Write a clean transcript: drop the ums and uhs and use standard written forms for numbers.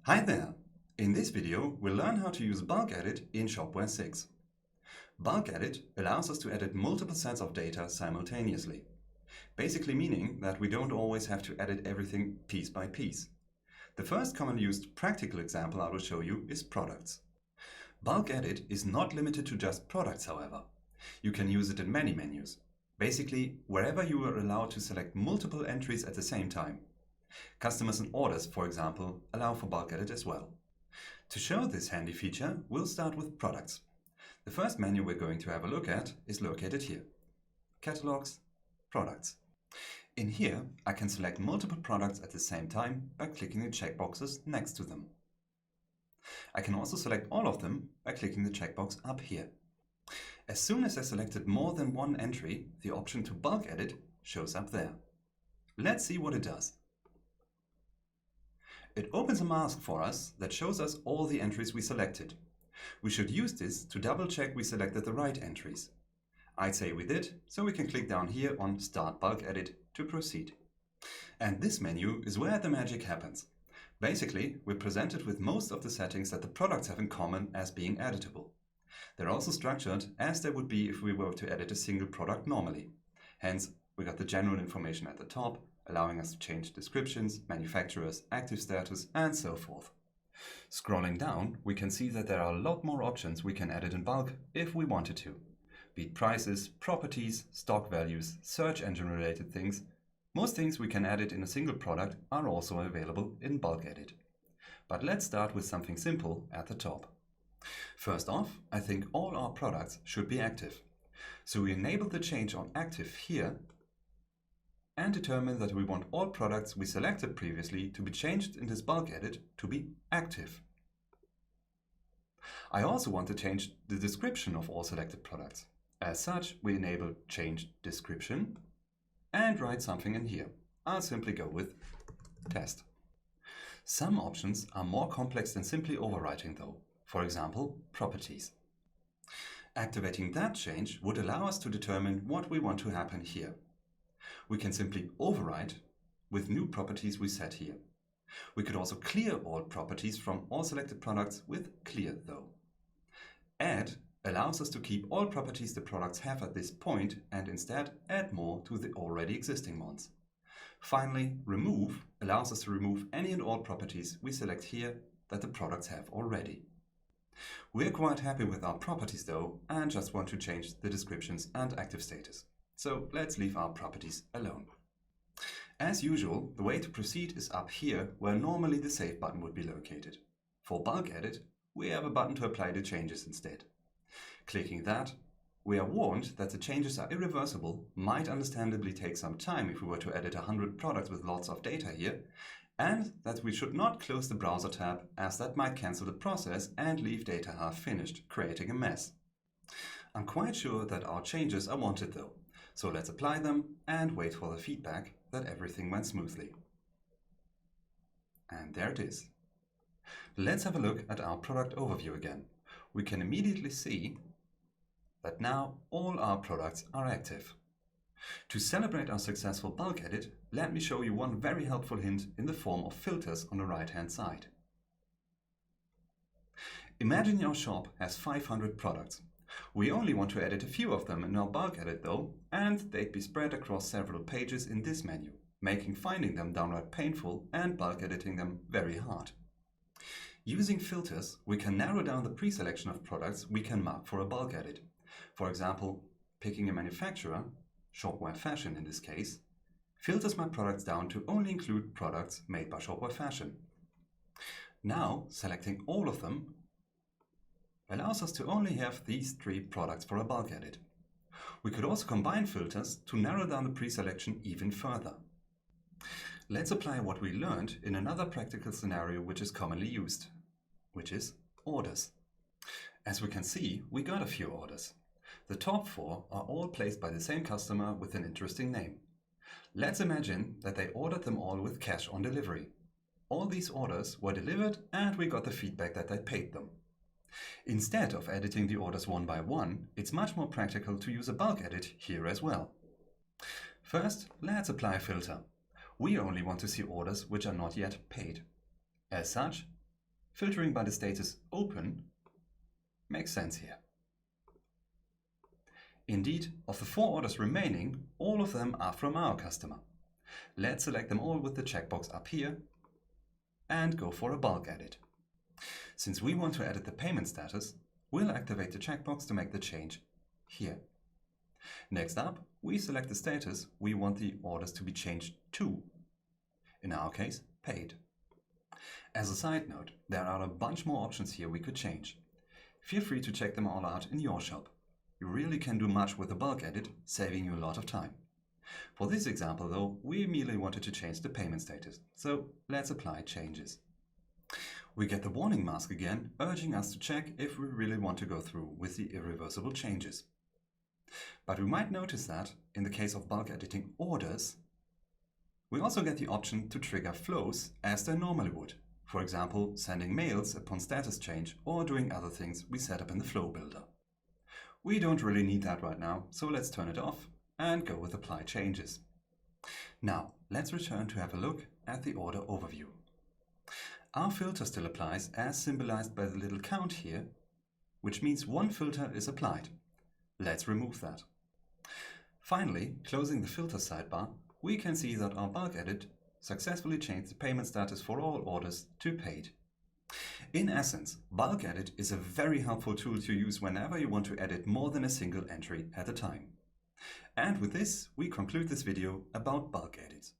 Hi there! In this video, we'll learn how to use Bulkedit in Shopware 6. Bulkedit allows us to edit multiple sets of data simultaneously, basically meaning that we don't always have to edit everything piece by piece. The first commonly used practical example I will show you is products. Bulkedit is not limited to just products, however. You can use it in many menus, basically wherever you are allowed to select multiple entries at the same time. Customers and orders, for example, allow for Bulkedit as well. To show this handy feature, we'll start with products. The first menu we're going to have a look at is located here. Catalogs, Products. In here, I can select multiple products at the same time by clicking the checkboxes next to them. I can also select all of them by clicking the checkbox up here. As soon as I selected more than one entry, the option to bulk edit shows up there. Let's see what it does. It opens a mask for us that shows us all the entries we selected. We should use this to double check we selected the right entries. I'd say we did, so we can click down here on Start Bulk Edit to proceed. And this menu is where the magic happens. Basically, we're presented with most of the settings that the products have in common as being editable. They're also structured as they would be if we were to edit a single product normally. Hence, we got the general information at the top, allowing us to change descriptions, manufacturers, active status, and so forth. Scrolling down, we can see that there are a lot more options we can edit in bulk if we wanted to. Be it prices, properties, stock values, search engine related things. Most things we can edit in a single product are also available in bulk edit. But let's start with something simple at the top. First off, I think all our products should be active. So we enable the change on active here and determine that we want all products we selected previously to be changed in this bulk edit to be active. I also want to change the description of all selected products. As such, we enable change description and write something in here. I'll simply go with test. Some options are more complex than simply overwriting though. For example, properties. Activating that change would allow us to determine what we want to happen here. We can simply override with new properties we set here. We could also clear all properties from all selected products with clear though. Add allows us to keep all properties the products have at this point and instead add more to the already existing ones. Finally, remove allows us to remove any and all properties we select here that the products have already. We're quite happy with our properties though and just want to change the descriptions and active status. So let's leave our properties alone. As usual, the way to proceed is up here where normally the Save button would be located. For Bulk Edit, we have a button to apply the changes instead. Clicking that, we are warned that the changes are irreversible, might understandably take some time if we were to edit 100 products with lots of data here, and that we should not close the browser tab as that might cancel the process and leave data half finished, creating a mess. I'm quite sure that our changes are wanted though. So let's apply them and wait for the feedback that everything went smoothly. And there it is. Let's have a look at our product overview again. We can immediately see that now all our products are active. To celebrate our successful bulk edit, let me show you one very helpful hint in the form of filters on the right-hand side. Imagine your shop has 500 products. We only want to edit a few of them in our bulk edit though, and they'd be spread across several pages in this menu, making finding them downright painful and bulk editing them very hard. Using filters, we can narrow down the pre-selection of products we can mark for a bulk edit. For example, picking a manufacturer, Shopware Fashion in this case, filters my products down to only include products made by Shopware Fashion. Now, selecting all of them allows us to only have these 3 products for a bulk edit. We could also combine filters to narrow down the pre-selection even further. Let's apply what we learned in another practical scenario which is commonly used, which is orders. As we can see, we got a few orders. The top 4 are all placed by the same customer with an interesting name. Let's imagine that they ordered them all with cash on delivery. All these orders were delivered and we got the feedback that they paid them. Instead of editing the orders one by one, it's much more practical to use a bulk edit here as well. First, let's apply a filter. We only want to see orders which are not yet paid. As such, filtering by the status open makes sense here. Indeed, of the 4 orders remaining, all of them are from our customer. Let's select them all with the checkbox up here and go for a bulk edit. Since we want to edit the payment status, we'll activate the checkbox to make the change here. Next up, we select the status we want the orders to be changed to. In our case, paid. As a side note, there are a bunch more options here we could change. Feel free to check them all out in your shop. You really can do much with a bulk edit, saving you a lot of time. For this example though, we merely wanted to change the payment status, so let's apply changes. We get the warning mask again, urging us to check if we really want to go through with the irreversible changes. But we might notice that, in the case of bulk editing orders, we also get the option to trigger flows as they normally would. For example, sending mails upon status change or doing other things we set up in the flow builder. We don't really need that right now, so let's turn it off and go with apply changes. Now, let's return to have a look at the order overview. Our filter still applies as symbolized by the little count here, which means one filter is applied. Let's remove that. Finally, closing the filter sidebar, we can see that our bulk edit successfully changed the payment status for all orders to paid. In essence, bulk edit is a very helpful tool to use whenever you want to edit more than a single entry at a time. And with this, we conclude this video about bulk edits.